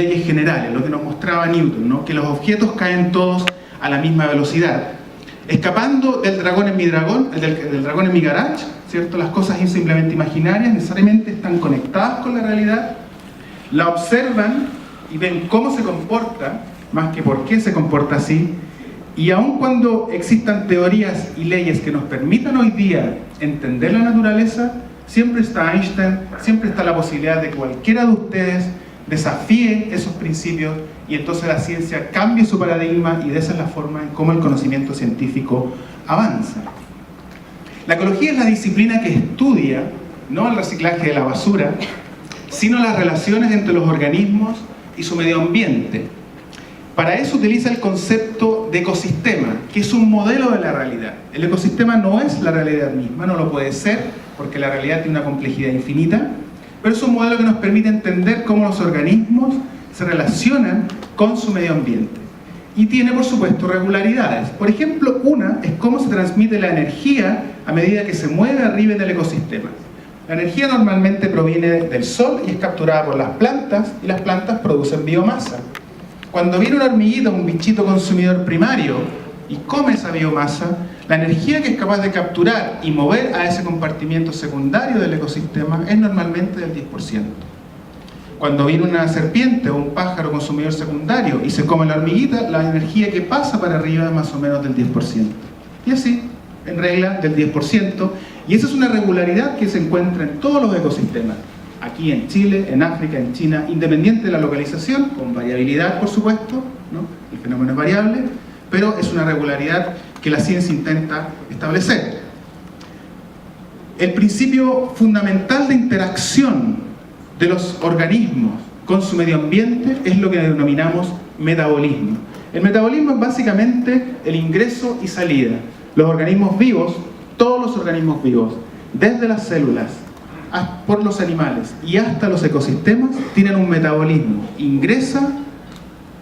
leyes generales, lo que nos mostraba Newton, ¿no? Que los objetos caen todos a la misma velocidad. Escapando del dragón en mi dragón, del dragón en mi garage, ¿cierto? Las cosas simplemente imaginarias necesariamente están conectadas con la realidad, la observan y ven cómo se comporta, más que por qué se comporta así, y aun cuando existan teorías y leyes que nos permitan hoy día entender la naturaleza, siempre está Einstein, siempre está la posibilidad de que cualquiera de ustedes desafíe esos principios y entonces la ciencia cambie su paradigma, y de esa es la forma en cómo el conocimiento científico avanza. La ecología es la disciplina que estudia no el reciclaje de la basura, sino las relaciones entre los organismos y su medio ambiente. Para eso utiliza el concepto de ecosistema, que es un modelo de la realidad. El ecosistema no es la realidad misma, no lo puede ser, porque la realidad tiene una complejidad infinita, pero es un modelo que nos permite entender cómo los organismos se relacionan con su medio ambiente. Y tiene, por supuesto, regularidades. Por ejemplo, una es cómo se transmite la energía a medida que se mueve arriba en el ecosistema. La energía normalmente proviene del sol y es capturada por las plantas, y las plantas producen biomasa. Cuando viene una hormiguita, un bichito consumidor primario, y come esa biomasa, la energía que es capaz de capturar y mover a ese compartimiento secundario del ecosistema es normalmente del 10%. Cuando viene una serpiente o un pájaro consumidor secundario y se come la hormiguita, la energía que pasa para arriba es más o menos del 10%. Y así, en regla, del 10%. Y esa es una regularidad que se encuentra en todos los ecosistemas. Aquí en Chile, en África, en China, independiente de la localización, con variabilidad, por supuesto, ¿no? El fenómeno es variable, pero es una regularidad que la ciencia intenta establecer. El principio fundamental de interacción de los organismos con su medio ambiente es lo que denominamos metabolismo. El metabolismo es básicamente el ingreso y salida. Los organismos vivos, todos los organismos vivos, desde las células, por los animales y hasta los ecosistemas, tienen un metabolismo. Ingresa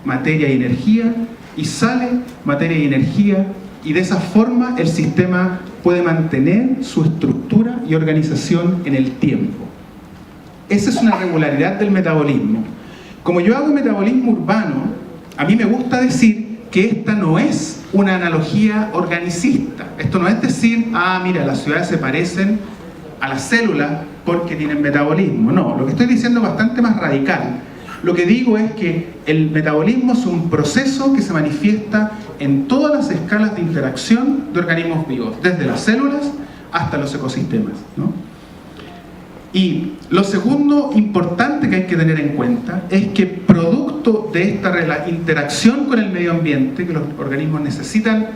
materia y energía y sale materia y energía, y de esa forma el sistema puede mantener su estructura y organización en el tiempo. Esa es una regularidad del metabolismo. Como yo hago metabolismo urbano, a mí me gusta decir que esta no es una analogía organicista. Esto no es decir, mira, las ciudades se parecen a las células porque tienen metabolismo. No, lo que estoy diciendo es bastante más radical. Lo que digo es que el metabolismo es un proceso que se manifiesta en todas las escalas de interacción de organismos vivos, desde las células hasta los ecosistemas, ¿no? Y lo segundo importante que hay que tener en cuenta es que producto de esta interacción con el medio ambiente, que los organismos necesitan,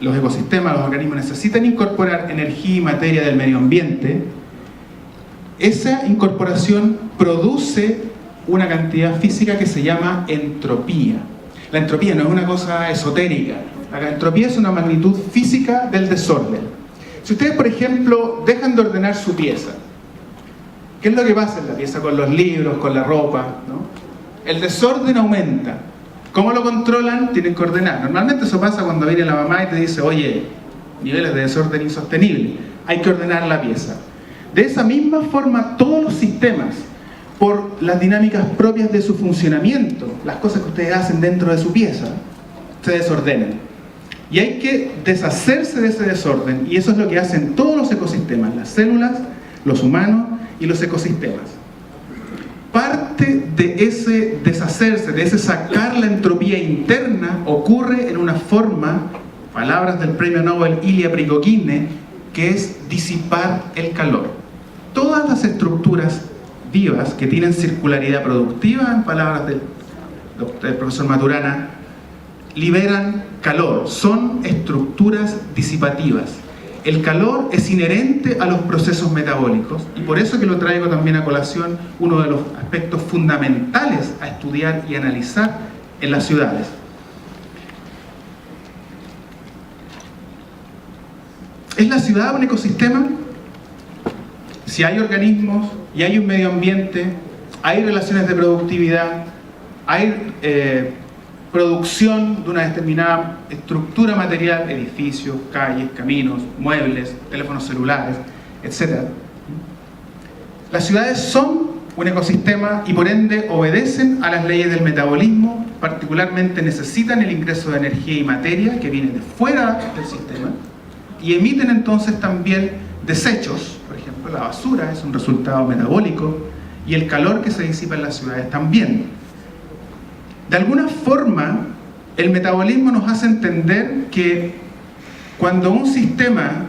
los ecosistemas, los organismos necesitan incorporar energía y materia del medio ambiente, esa incorporación produce una cantidad física que se llama entropía. La entropía no es una cosa esotérica. La entropía es una magnitud física del desorden. Si ustedes, por ejemplo, dejan de ordenar su pieza, ¿qué es lo que pasa en la pieza con los libros, con la ropa, ¿no? El desorden aumenta. ¿Cómo lo controlan? Tienen que ordenar. Normalmente eso pasa cuando viene la mamá y te dice, oye, niveles de desorden insostenible, hay que ordenar la pieza. De esa misma forma, todos los sistemas, por las dinámicas propias de su funcionamiento, las cosas que ustedes hacen dentro de su pieza, se desordenan. Y hay que deshacerse de ese desorden, y eso es lo que hacen todos los ecosistemas, las células, los humanos y los ecosistemas. Parte de ese deshacerse, de ese sacar la entropía interna, ocurre en una forma, palabras del premio Nobel Ilya Prigogine, que es disipar el calor. Todas las estructuras vivas que tienen circularidad productiva, en palabras del profesor Maturana, liberan calor, son estructuras disipativas. El calor es inherente a los procesos metabólicos, y por eso que lo traigo también a colación, uno de los aspectos fundamentales a estudiar y analizar en las ciudades. ¿Es la ciudad un ecosistema? Si hay organismos y hay un medio ambiente, hay relaciones de productividad, hay producción de una determinada estructura material, edificios, calles, caminos, muebles, teléfonos celulares, etc. Las ciudades son un ecosistema y por ende obedecen a las leyes del metabolismo, particularmente necesitan el ingreso de energía y materia que viene de fuera del sistema y emiten entonces también desechos, por ejemplo la basura es un resultado metabólico y el calor que se disipa en las ciudades también. De alguna forma, el metabolismo nos hace entender que cuando un sistema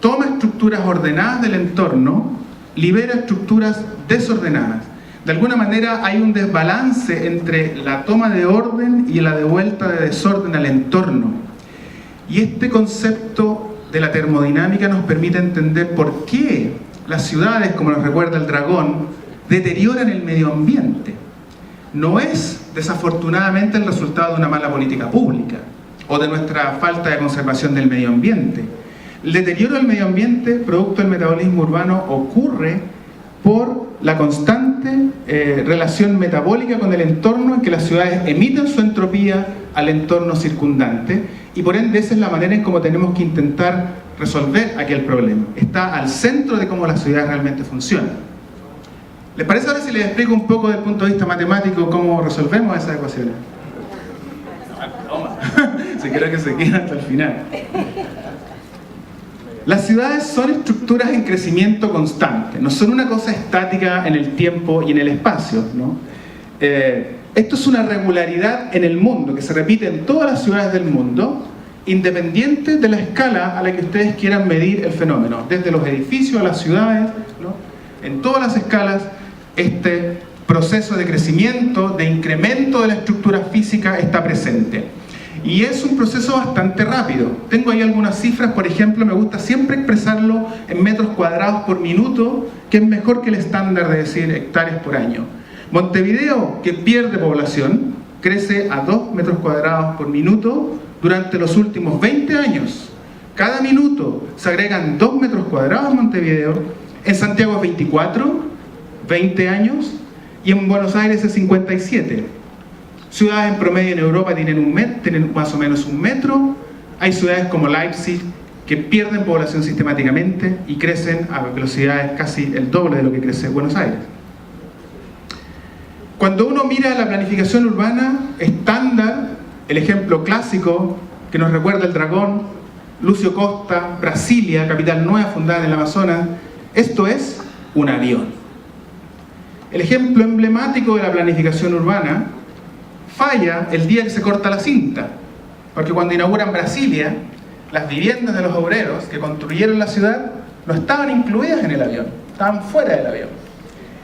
toma estructuras ordenadas del entorno, libera estructuras desordenadas. De alguna manera hay un desbalance entre la toma de orden y la devuelta de desorden al entorno. Y este concepto de la termodinámica nos permite entender por qué las ciudades, como nos recuerda el dragón, deterioran el medio ambiente. No es, desafortunadamente, el resultado de una mala política pública o de nuestra falta de conservación del medio ambiente. El deterioro del medio ambiente, producto del metabolismo urbano, ocurre por la constante relación metabólica con el entorno en que las ciudades emiten su entropía al entorno circundante y por ende esa es la manera en cómo tenemos que intentar resolver aquel problema. Está al centro de cómo las ciudades realmente funcionan. ¿Les parece ahora si les explico un poco desde el punto de vista matemático cómo resolvemos esas ecuaciones? Si creo que se queda hasta el final. Las ciudades son estructuras en crecimiento constante, no son una cosa estática en el tiempo y en el espacio, ¿no? Esto es una regularidad en el mundo que se repite en todas las ciudades del mundo, independiente de la escala a la que ustedes quieran medir el fenómeno, desde los edificios a las ciudades, ¿no? En todas las escalas este proceso de crecimiento, de incremento de la estructura física está presente. Y es un proceso bastante rápido. Tengo ahí algunas cifras, por ejemplo, me gusta siempre expresarlo en metros cuadrados por minuto, que es mejor que el estándar de decir hectáreas por año. Montevideo, que pierde población, crece a 2 metros cuadrados por minuto durante los últimos 20 años. Cada minuto se agregan 2 metros cuadrados en Montevideo. En Santiago es 24, 20 años, y en Buenos Aires es 57. Ciudades en promedio en Europa tienen más o menos 1 metro. Hay ciudades como Leipzig que pierden población sistemáticamente y crecen a velocidades casi el doble de lo que crece Buenos Aires. Cuando uno mira la planificación urbana estándar, el ejemplo clásico que nos recuerda el dragón, Lúcio Costa, Brasilia, capital nueva fundada en el Amazonas, esto es un avión. El ejemplo emblemático de la planificación urbana falla el día que se corta la cinta, porque cuando inauguran Brasilia, las viviendas de los obreros que construyeron la ciudad no estaban incluidas en el avión, estaban fuera del avión.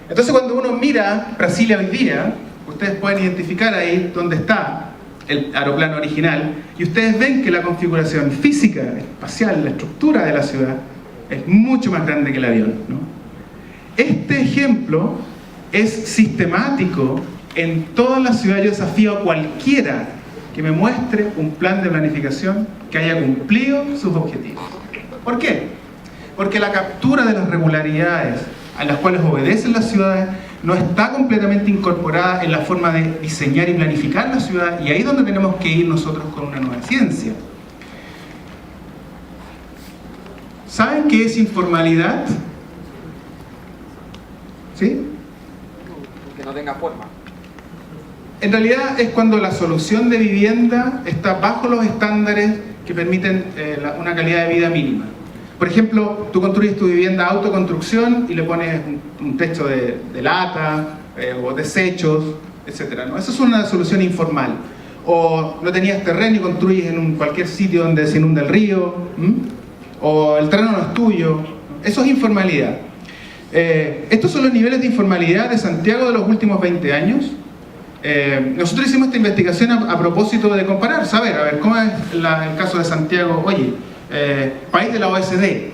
Entonces cuando uno mira Brasilia hoy día, ustedes pueden identificar ahí donde está el aeroplano original y ustedes ven que la configuración física, espacial, la estructura de la ciudad es mucho más grande que el avión, ¿no? Este ejemplo es sistemático en todas las ciudades. Yo desafío a cualquiera que me muestre un plan de planificación que haya cumplido sus objetivos. ¿Por qué? Porque la captura de las regularidades a las cuales obedecen las ciudades no está completamente incorporada en la forma de diseñar y planificar la ciudad, y ahí es donde tenemos que ir nosotros con una nueva ciencia. ¿Saben qué es informalidad? ¿Sí? Que no tenga forma. En realidad es cuando la solución de vivienda está bajo los estándares que permiten una calidad de vida mínima. Por ejemplo, tú construyes tu vivienda autoconstrucción y le pones un techo de lata o desechos, etc., ¿no? Eso es una solución informal. O no tenías terreno y construyes en cualquier sitio donde se inunda el río, o el terreno no es tuyo. Eso es informalidad. Estos son los niveles de informalidad de Santiago de los últimos 20 años. Nosotros hicimos esta investigación a propósito de comparar, saber, a ver, ¿cómo es el caso de Santiago? Oye, país de la OSD,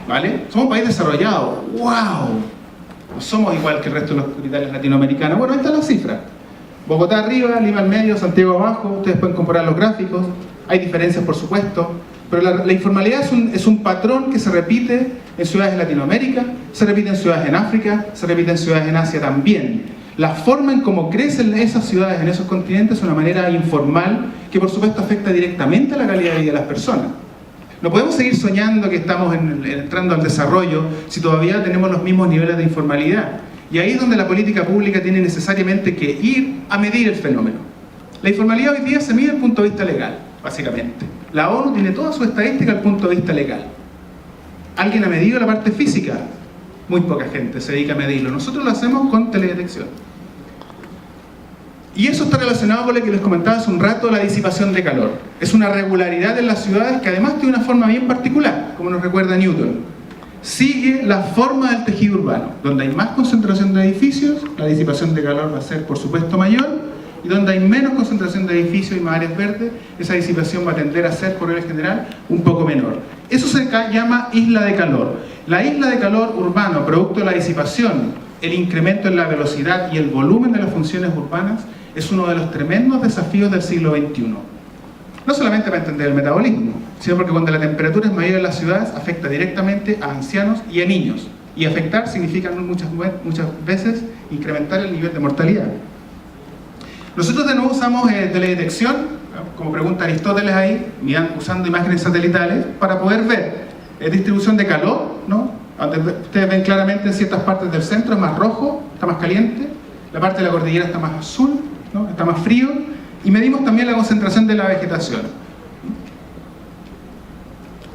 ¿vale? Somos un país desarrollado, ¡wow! No somos igual que el resto de los capitales latinoamericanos. Bueno, ahí está la cifra. Bogotá arriba, Lima al medio, Santiago abajo, ustedes pueden comparar los gráficos, hay diferencias por supuesto, pero la informalidad es un patrón que se repite en ciudades de Latinoamérica, se repite en ciudades en África, se repite en ciudades en Asia también. La forma en cómo crecen esas ciudades en esos continentes es una manera informal que por supuesto afecta directamente a la calidad de vida de las personas. No podemos seguir soñando que estamos entrando al desarrollo si todavía tenemos los mismos niveles de informalidad. Y ahí es donde la política pública tiene necesariamente que ir a medir el fenómeno. La informalidad hoy día se mide desde el punto de vista legal, básicamente. La ONU tiene toda su estadística desde el punto de vista legal. ¿Alguien ha medido la parte física? Muy poca gente se dedica a medirlo. Nosotros lo hacemos con teledetección. Y eso está relacionado con lo que les comentaba hace un rato, la disipación de calor. Es una regularidad en las ciudades que además tiene una forma bien particular, como nos recuerda Newton. Sigue la forma del tejido urbano. Donde hay más concentración de edificios, la disipación de calor va a ser, por supuesto, mayor. Y donde hay menos concentración de edificios y más áreas verdes, esa disipación va a tender a ser, por regla general, un poco menor. Eso se llama isla de calor. La isla de calor urbano, producto de la disipación, el incremento en la velocidad y el volumen de las funciones urbanas, es uno de los tremendos desafíos del siglo XXI. No solamente para entender el metabolismo, sino porque cuando la temperatura es mayor en las ciudades, afecta directamente a ancianos y a niños. Y afectar significa muchas veces incrementar el nivel de mortalidad. Nosotros de nuevo usamos teledetección, como pregunta Aristóteles ahí, usando imágenes satelitales, para poder ver distribución de calor, ¿no? Ustedes ven claramente en ciertas partes del centro es más rojo, está más caliente, la parte de la cordillera está más azul, ¿no? Está más frío, y medimos también la concentración de la vegetación.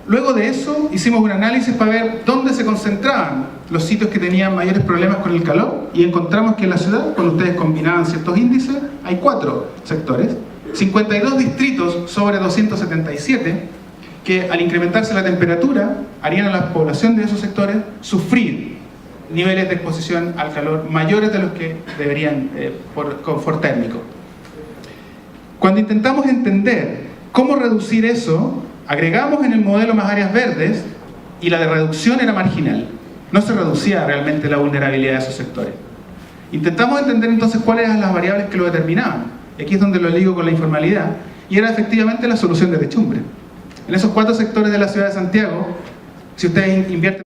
Luego de eso hicimos un análisis para ver dónde se concentraban los sitios que tenían mayores problemas con el calor, y encontramos que en la ciudad, cuando ustedes combinaban ciertos índices, hay 4 sectores, 52 distritos sobre 277, que al incrementarse la temperatura harían a la población de esos sectores sufrir niveles de exposición al calor mayores de los que deberían por confort térmico. Cuando intentamos entender cómo reducir eso, agregamos en el modelo más áreas verdes y la de reducción era marginal. No se reducía realmente la vulnerabilidad de esos sectores. Intentamos entender entonces cuáles eran las variables que lo determinaban. Y aquí es donde lo ligo con la informalidad. Y era efectivamente la solución de techumbre. En esos 4 sectores de la ciudad de Santiago, si ustedes invierten